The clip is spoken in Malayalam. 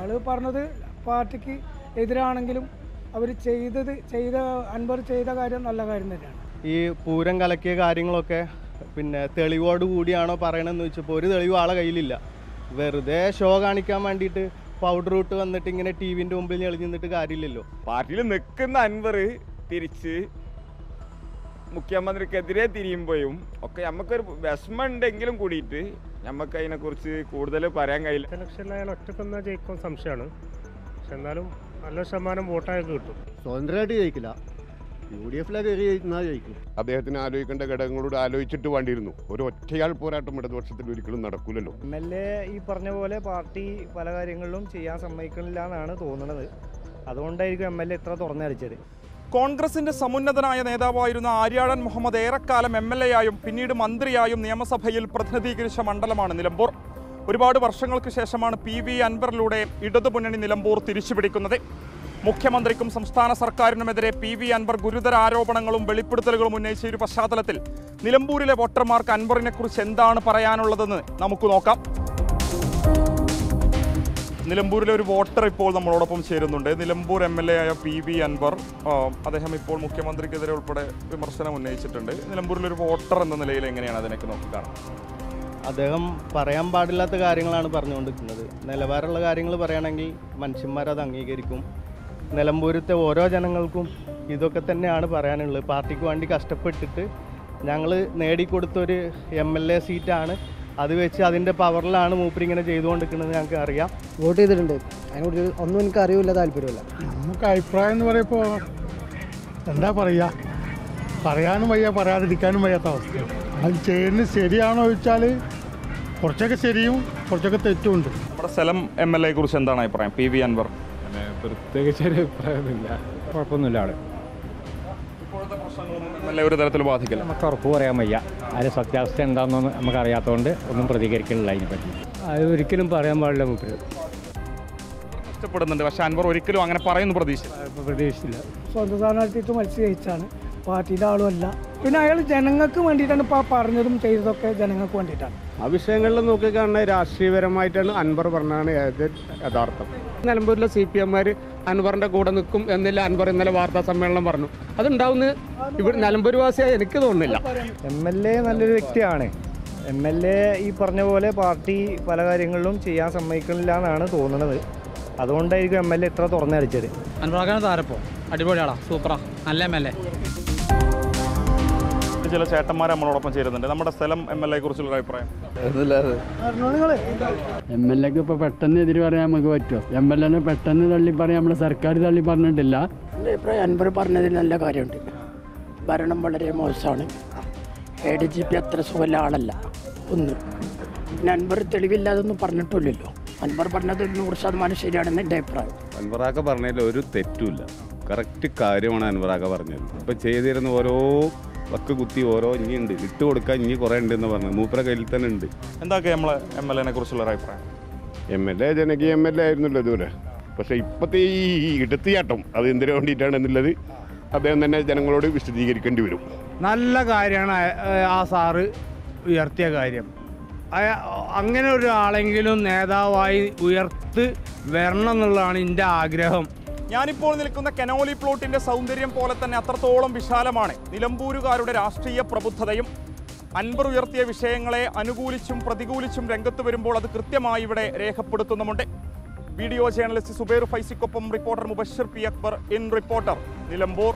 അയാൾ പറഞ്ഞത് പാർട്ടിക്ക് എതിരാണെങ്കിലും അവർ അൻവർ ചെയ്ത കാര്യം നല്ല കാര്യം തന്നെയാണ്. ഈ പൂരം കലക്കിയ കാര്യങ്ങളൊക്കെ പിന്നെ തെളിവോട് കൂടിയാണോ പറയണമെന്ന് വെച്ചപ്പോൾ ഒരു തെളിവ് ആളെ കയ്യിലില്ല. വെറുതെ ഷോ കാണിക്കാൻ വേണ്ടിയിട്ട് പൗഡർ ഇട്ട് വന്നിട്ട് ഇങ്ങനെ ടി വിൻ്റെ മുമ്പിൽ എളിഞ്ഞു നിന്നിട്ട് കാര്യമില്ലല്ലോ. പാർട്ടിയിൽ നിൽക്കുന്ന അൻവർ തിരിച്ച് മുഖ്യമന്ത്രിക്കെതിരെ തിരിയുമ്പോഴും ഒക്കെ നമുക്കൊരു വിഷമമുണ്ടെങ്കിലും കൂടിയിട്ട് നമുക്ക് അതിനെക്കുറിച്ച് കൂടുതൽ പറയാൻ കഴിയില്ല. ഇലക്ഷനിൽ അയാൾ ഒറ്റക്കൊന്നാ ജയിക്കും സംശയമാണ്. പക്ഷെ എന്നാലും നല്ല ശതമാനം വോട്ടായൊക്കെ കിട്ടും. സ്വതന്ത്രമായിട്ട് ജയിക്കില്ല, UDF ജയിക്കും. അദ്ദേഹത്തിന് ആലോചിക്കേണ്ട ഘടകങ്ങളോട് ആലോചിച്ചിട്ട് വേണ്ടിയിരുന്നു. ഒരു ഒറ്റയാൾ പോരാട്ടം ഇടതുപക്ഷത്തിൽ ഒരിക്കലും നടക്കൂലല്ലോ. MLA ഈ പറഞ്ഞ പോലെ പാർട്ടി പല കാര്യങ്ങളിലും ചെയ്യാൻ സമ്മതിക്കുന്നില്ല എന്നാണ് തോന്നുന്നത്. അതുകൊണ്ടായിരിക്കും MLA ഇത്ര തുറന്നടിച്ചത്. കോൺഗ്രസിന്റെ സമുന്നതനായ നേതാവായിരുന്ന ആര്യാടൻ മുഹമ്മദ് ഏറെക്കാലം MLA ആയും പിന്നീട് മന്ത്രിയായും നിയമസഭയിൽ പ്രതിനിധീകരിച്ച മണ്ഡലമാണ് നിലമ്പൂർ. ഒരുപാട് വർഷങ്ങൾക്ക് ശേഷമാണ് PV അൻവറിലൂടെ ഇടതുമുന്നണി നിലമ്പൂർ തിരിച്ചുപിടിക്കുന്നത്. മുഖ്യമന്ത്രിക്കും സംസ്ഥാന സർക്കാരിനുമെതിരെ PV അൻവർ ഗുരുതര ആരോപണങ്ങളും വെളിപ്പെടുത്തലുകളും ഉന്നയിച്ച ഒരു പശ്ചാത്തലത്തിൽ നിലമ്പൂരിലെ വോട്ടർമാർക്ക് അൻവറിനെ കുറിച്ച് എന്താണ് പറയാനുള്ളതെന്ന് നമുക്ക് നോക്കാം. നിലമ്പൂരിലെ ഒരു വോട്ടർ ഇപ്പോൾ നമ്മളോടൊപ്പം ചേരുന്നുണ്ട്. നിലമ്പൂർ MLA ആയ PV അൻവർ, അദ്ദേഹം ഇപ്പോൾ മുഖ്യമന്ത്രിക്കെതിരെ ഉൾപ്പെടെ വിമർശനം ഉന്നയിച്ചിട്ടുണ്ട്. നിലമ്പൂരിലൊരു വോട്ടർ എന്ന നിലയിൽ എങ്ങനെയാണ് അതിനൊക്കെ നോക്കിക്കാണും? അദ്ദേഹം പറയാൻ പാടില്ലാത്ത കാര്യങ്ങളാണ് പറഞ്ഞുകൊണ്ടിരിക്കുന്നത്. നിലവാരമുള്ള കാര്യങ്ങൾ പറയുകയാണെങ്കിൽ മനുഷ്യന്മാരത് അംഗീകരിക്കും. നിലമ്പൂരത്തെ ഓരോ ജനങ്ങൾക്കും ഇതൊക്കെ തന്നെയാണ് പറയാനുള്ളത്. പാർട്ടിക്ക് വേണ്ടി കഷ്ടപ്പെട്ടിട്ട് ഞങ്ങൾ നേടിക്കൊടുത്തൊരു MLA സീറ്റാണ്. അത് വെച്ച് അതിൻ്റെ പവറിലാണ് മൂപ്പര് ഇങ്ങനെ ചെയ്തുകൊണ്ടിരിക്കുന്നത് ഞങ്ങൾക്ക് അറിയാം. വോട്ട് ചെയ്തിട്ടുണ്ട്, അതിനെക്കുറിച്ച് ഒന്നും എനിക്ക് അറിയില്ല, താല്പര്യമില്ല. നമുക്ക് അഭിപ്രായം എന്ന് പറയുമ്പോൾ എന്താ പറയുക, പറയാനും വയ്യ പറയാതിരിക്കാനും വയ്യാത്ത അവസ്ഥ. അത് ചെയ്യുന്നത് ശരിയാണോ ചോദിച്ചാൽ കുറച്ചൊക്കെ ശരിയും കുറച്ചൊക്കെ തെറ്റുമുണ്ട്. നമ്മുടെ സ്ഥലം MLA കുറിച്ച് എന്താണ് അഭിപ്രായം? PV അൻവർ പ്രത്യേകിച്ച് ഒരു അഭിപ്രായമൊന്നുമില്ല, കുഴപ്പമൊന്നുമില്ല. ആള് ഇപ്പോഴത്തെ പ്രശ്നങ്ങളൊന്നും MLA ഒരു തരത്തിൽ ബാധിക്കില്ല. നമുക്ക് ഉറപ്പ് പറയാൻ വയ്യ. അതിന് സത്യാവസ്ഥ എന്താണെന്നൊന്നും നമുക്ക് അറിയാത്തതുകൊണ്ട് ഒന്നും പ്രതികരിക്കുന്നില്ല അതിനെപ്പറ്റി. അത് ഒരിക്കലും പറയാൻ പാടില്ല. മൂപ്പര് ഇഷ്ടപ്പെടുന്നുണ്ട്, പക്ഷെ അൻവർ ഒരിക്കലും അങ്ങനെ പറയുന്നു പ്രതീക്ഷിച്ചില്ല. സ്വന്തം സ്ഥാനാർത്ഥിക്ക് മത്സരിച്ചാണ്, പാർട്ടിയുടെ ആളുമല്ല. പിന്നെ അയാൾ ജനങ്ങൾക്ക് വേണ്ടിയിട്ടാണ് ഇപ്പോൾ പറഞ്ഞതും ചെയ്തതൊക്കെ ജനങ്ങൾക്ക് വേണ്ടിയിട്ടാണ്. ആ വിഷയങ്ങളിൽ നോക്കിക്കാണുന്ന രാഷ്ട്രീയപരമായിട്ടാണ് അൻവർ പറഞ്ഞാണ് യഥാർത്ഥം. നിലമ്പൂരിലെ CPM-മാർ അൻവറിന്റെ കൂടെ നിൽക്കും എന്നില്ല അൻവർ ഇന്നലെ വാർത്താ സമ്മേളനം പറഞ്ഞു. അതുണ്ടാവുന്ന ഇവിടെ നിലമ്പൂർ വാസിയായി എനിക്ക് തോന്നുന്നില്ല. MLA നല്ലൊരു വ്യക്തിയാണ്. MLA ഈ പറഞ്ഞ പോലെ പാർട്ടി പല കാര്യങ്ങളിലും ചെയ്യാൻ സമ്മതിക്കുന്നില്ല എന്നാണ് തോന്നുന്നത്. അതുകൊണ്ടായിരിക്കും MLA ഇത്ര തുറന്നടിച്ചത്. അൻവറാക്കാണ് താരപ്പോ, അടിപൊളിയാടാ, സൂപ്പറാ, നല്ല MLA. ചില ചേട്ടന്മാർ നമ്മളോടൊപ്പം ചേരുന്നുണ്ട്. നമ്മുടെ സ്ഥലം MLA കുറിച്ചുള്ള അഭിപ്രായം? MLAക്ക് ഇപ്പോൾ പെട്ടെന്ന് എതിര് പറയാൻ നമുക്ക് പറ്റുമോ? MLA പെട്ടെന്ന് തള്ളി പറയാൻ നമ്മുടെ സർക്കാർ തള്ളി പറഞ്ഞിട്ടില്ല. എൻ്റെ അഭിപ്രായം അൻവർ പറഞ്ഞതിൽ നല്ല കാര്യമുണ്ട്. ഭരണം വളരെ മോശമാണ്. ADGP അത്ര സുഖമുള്ള ആളല്ല. ഒന്ന് പിന്നെ അൻവർ തെളിവില്ലാതൊന്നും പറഞ്ഞിട്ടില്ലല്ലോ. അൻവർ പറഞ്ഞത് 100% ശരിയാണെന്ന് എൻ്റെ അഭിപ്രായം. അൻവറാക്ക പറഞ്ഞതിൽ ഒരു തെറ്റുമില്ല, കറക്റ്റ് കാര്യമാണ് അൻവറാക്ക പറഞ്ഞത്. ഇപ്പം ചെയ്തിരുന്ന ഓരോ വക്ക് കുത്തി ഓരോ ഇനിയുണ്ട്, ഇട്ട് കൊടുക്കാൻ ഇനി കുറേ ഉണ്ടെന്ന് പറഞ്ഞു. മൂപ്പര കയ്യിൽ തന്നെ ഉണ്ട്. എന്തൊക്കെ നമ്മളെ MLA കുറിച്ചുള്ള അഭിപ്രായം? MLA ജനകീയ MLA ആയിരുന്നല്ലോ ഇതുവരെ. പക്ഷേ ഇപ്പോഴത്തെ ഈ ഇടത്തിയാട്ടം അത് എന്തിനു വേണ്ടിയിട്ടാണെന്നുള്ളത് അദ്ദേഹം തന്നെ ജനങ്ങളോട് വിശദീകരിക്കേണ്ടി വരും. നല്ല കാര്യമാണ് ആ സാറ് ഉയർത്തിയ കാര്യം. അങ്ങനെ ഒരാളെങ്കിലും നേതാവായി ഉയർത്ത് വരണം എന്നുള്ളതാണ് എൻ്റെ ആഗ്രഹം. ഞാനിപ്പോൾ നിൽക്കുന്ന കനോലി പ്ലോട്ടിന്റെ സൗന്ദര്യം പോലെ തന്നെ അത്രത്തോളം വിശാലമാണ് നിലമ്പൂരുകാരുടെ രാഷ്ട്രീയ പ്രബുദ്ധതയും. അൻവർ ഉയർത്തിയ വിഷയങ്ങളെ അനുകൂലിച്ചും പ്രതികൂലിച്ചും രംഗത്ത് വരുമ്പോൾ അത് കൃത്യമായി ഇവിടെ രേഖപ്പെടുത്തുന്നുമുണ്ട്. വീഡിയോ ജേർണലിസ്റ്റ് സുബൈർ ഫൈസിക്കൊപ്പം reporter Mubashir P Akbar in reporter, Nilambur.